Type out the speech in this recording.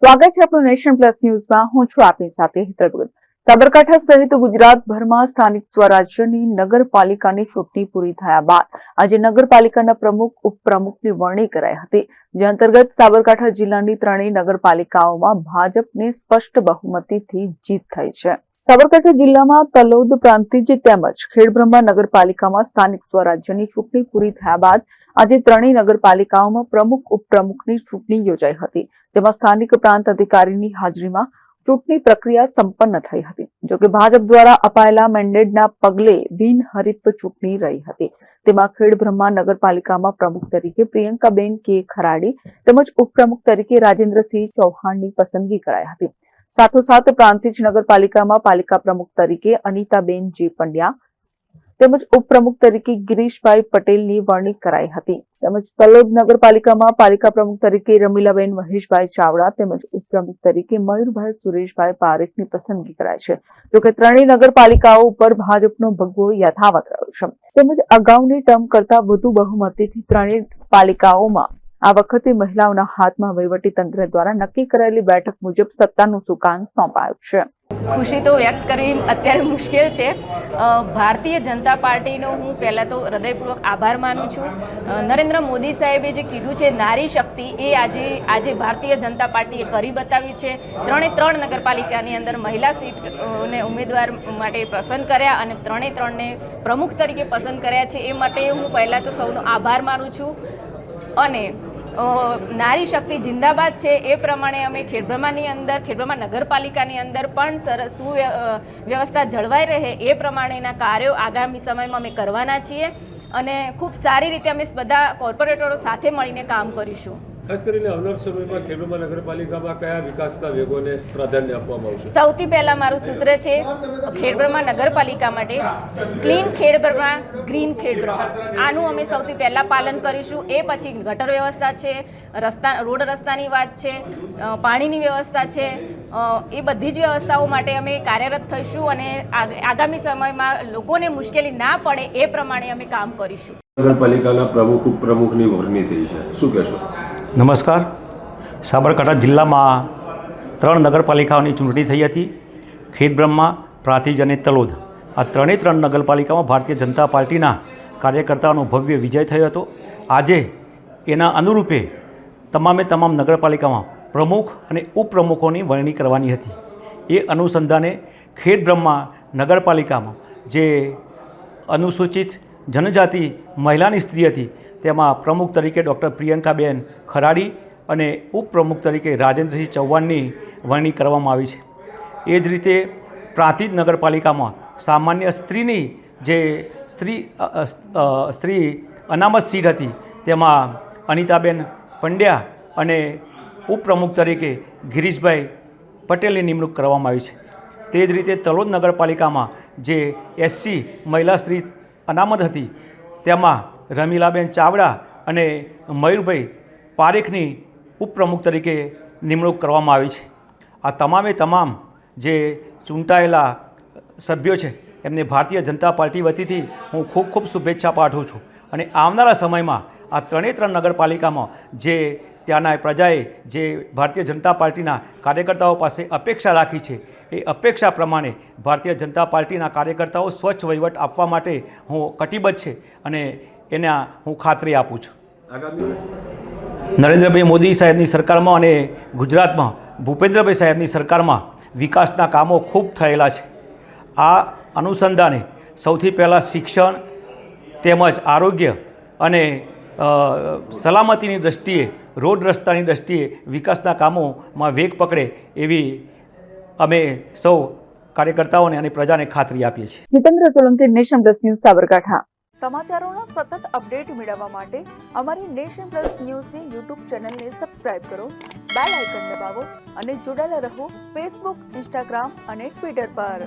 સ્વાગત છે આપનું નેશન પ્લસ ન્યૂઝમાં। હું છું આપની સાથે હેતલ ભગત। સાબરકાંઠા સહિત ગુજરાતભરમાં સ્થાનિક સ્વરાજ્યની નગરપાલિકાની ચૂંટણી પૂરી થયા બાદ આજે નગરપાલિકાના પ્રમુખ ઉપપ્રમુખની વરણી કરાઈ હતી, જે અંતર્ગત સાબરકાંઠા જિલ્લાની ત્રણેય નગરપાલિકાઓમાં ભાજપની સ્પષ્ટ બહુમતીથી જીત થઈ છે। સાબરકાંઠા જિલ્લામાં તલોદ પ્રાંતિજ તેમજ ખેડબ્રહ્મા નગરપાલિકામાં સ્થાનિક સ્વરાજ્યની ચૂંટણી પૂરી થયા બાદ આજે ત્રણેય નગરપાલિકાઓમાં પ્રમુખ ઉપપ્રમુખની ચૂંટણી યોજાઈ હતી, જેમાં સ્થાનિક પ્રાંત અધિકારીની હાજરીમાં ચૂંટણી પ્રક્રિયા સંપન્ન થઈ હતી। જોકે ભાજપ દ્વારા અપાયેલા મેન્ડેટના પગલે બિનહરીફ ચૂંટણી રહી હતી। તેમાં ખેડબ્રહ્મા નગરપાલિકામાં પ્રમુખ તરીકે પ્રિયંકાબેન કે ખરાડી તેમજ ઉપપ્રમુખ તરીકે રાજેન્દ્રસિંહ ચૌહાણની પસંદગી કરાઈ હતી। સાથોસાથ પ્રાંતિજ નગરપાલિકામાં પાલિકા પ્રમુખ તરીકે અનિતાબેન જે પંડ્યા તેમજ ઉપપ્રમુખ તરીકે ગિરીશભાઈ પટેલની વરણી કરાઈ હતી। તેમજ તલોદ નગરપાલિકામાં પાલિકા પ્રમુખ તરીકે રમીલાબેન મહેશભાઈ ચાવડા તેમજ ઉપપ્રમુખ તરીકે મયુરભાઈ સુરેશભાઈ પારેખની પસંદગી કરાઈ છે। જોકે ત્રણેય નગરપાલિકાઓ ઉપર ભાજપનો ભગવો યથાવત રહ્યો છે, તેમજ અગાઉની ટર્મ કરતા વધુ બહુમતીથી ત્રણેય પાલિકાઓમાં આ વખતે મહિલાઓના હાથમાં વહીવટી તંત્ર દ્વારા નક્કી કરાયેલી બેઠક મુજબ સત્તાનું સુકાન સોંપાયું છે। ખુશી તો વ્યક્ત કરવી અત્યારે મુશ્કેલ છે। ભારતીય જનતા પાર્ટીનો હું પહેલાં તો હૃદયપૂર્વક આભાર માનું છું। નરેન્દ્ર મોદી સાહેબે જે કીધું છે નારી શક્તિ, એ આજે ભારતીય જનતા પાર્ટીએ કરી બતાવ્યું છે। ત્રણ નગરપાલિકાની અંદર મહિલા સીટને ઉમેદવાર માટે પસંદ કર્યા અને ત્રણને પ્રમુખ તરીકે પસંદ કર્યા છે। એ માટે હું પહેલાં તો સૌનો આભાર માનું છું। અને નારી શક્તિ જિંદાબાદ છે, એ પ્રમાણે અમે ખેડબ્રહ્મા નગરપાલિકાની અંદર પણ સરસ સુવ્યવસ્થા જળવાઈ રહે એ પ્રમાણેના કાર્યો આગામી સમયમાં અમે કરવાના છીએ અને ખૂબ સારી રીતે અમે બધા કોર્પોરેટરો સાથે મળીને કામ કરીશું। ખાસ કરીને આવનાર સમયમાં ખેડબ્રહ્મા નગરપાલિકામાં કયા વિકાસના વેગોને પ્રાધાન્ય આપવામાં આવશે? સૌથી પહેલાં મારું સૂત્ર છે ખેડબ્રહ્મા નગરપાલિકા માટે ક્લીન ખેડબ્રહ્મા, ગ્રીન ખેડબ્રહ્મા। આનું અમે સૌથી પહેલાં પાલન કરીશું। એ પછી ગટર વ્યવસ્થા છે, રોડ રસ્તાની વાત છે, પાણીની વ્યવસ્થા છે, એ બધી જ વ્યવસ્થાઓ માટે અમે કાર્યરત થઈશું અને આગામી સમયમાં લોકોને મુશ્કેલી ના પડે એ પ્રમાણે અમે કામ કરીશું। નગરપાલિકાના પ્રમુખ ઉપપ્રમુખની વરણી થઈ છે, શું કહેશો? નમસ્કાર। સાબરકાંઠા જિલ્લામાં 3 નગરપાલિકાઓની ચૂંટણી થઈ હતી, ખેડબ્રહ્મા, પ્રાંતિજ અને તલોદ। આ ત્રણે નગરપાલિકામાં ભારતીય જનતા પાર્ટીના કાર્યકર્તાઓનો ભવ્ય વિજય થયો હતો। આજે એના અનુરૂપે તમામ નગરપાલિકામાં પ્રમુખ અને ઉપપ્રમુખોની વરણી કરવાની હતી। એ અનુસંધાને ખેડબ્રહ્મા નગરપાલિકામાં જે અનુસૂચિત જનજાતિ મહિલાની સ્ત્રી હતી, તેમાં પ્રમુખ તરીકે ડૉક્ટર પ્રિયંકાબેન ખરાડી અને ઉપપ્રમુખ તરીકે રાજેન્દ્રસિંહ ચૌહાણની વરણી કરવામાં આવી છે। એ જ રીતે પ્રાંતિજ નગરપાલિકામાં સામાન્ય સ્ત્રીની જે સ્ત્રી અનામત સીટ હતી, તેમાં અનિતાબેન પંડ્યા અને ઉપપ્રમુખ તરીકે ગિરીશભાઈ પટેલની નિમણૂક કરવામાં આવી છે। તે જ રીતે તલોદ નગરપાલિકામાં જે SC મહિલા સ્ત્રી અનામત હતી, તેમાં રમીલાબેન ચાવડા અને મયુરભાઈ પારેખની ઉપપ્રમુખ તરીકે નિમણૂક કરવામાં આવી છે। આ તમામ જે ચૂંટાયેલા સભ્યો છે, એમને ભારતીય જનતા પાર્ટી વતીથી હું ખૂબ શુભેચ્છા પાઠવું છું અને આવનારા સમયમાં આ ત્રણે નગરપાલિકામાં જે ત્યાંના પ્રજાએ જે ભારતીય જનતા પાર્ટીના કાર્યકર્તાઓ પાસે અપેક્ષા રાખી છે, એ અપેક્ષા પ્રમાણે ભારતીય જનતા પાર્ટીના કાર્યકર્તાઓ સ્વચ્છ વહીવટ આપવા માટે હું કટિબદ્ધ છે અને એના હું ખાતરી આપું છું। નરેન્દ્રભાઈ મોદી સાહેબની સરકારમાં અને ગુજરાતમાં ભૂપેન્દ્રભાઈ સાહેબની સરકારમાં વિકાસના કામો ખૂબ થયેલા છે। આ અનુસંધાને સૌથી પહેલાં શિક્ષણ તેમજ આરોગ્ય અને સલામતીની દૃષ્ટિએ, રોડ રસ્તાની દૃષ્ટિએ વિકાસના કામોમાં વેગ પકડે એવી અમે સૌ કાર્યકર્તાઓને અને પ્રજાને ખાતરી આપીએ છીએ। Jitendra Solanki, nation plus news, Sabarkantha. સમાચારોના સતત અપડેટ મેળવવા માટે અમારી નેશન પ્લસ ન્યૂઝની યુટ્યુબ ચેનલને સબસ્ક્રાઇબ કરો, બેલ આઇકન દબાવો અને જોડાયેલા રહો ફેસબુક, ઇન્સ્ટાગ્રામ અને ટ્વિટર પર।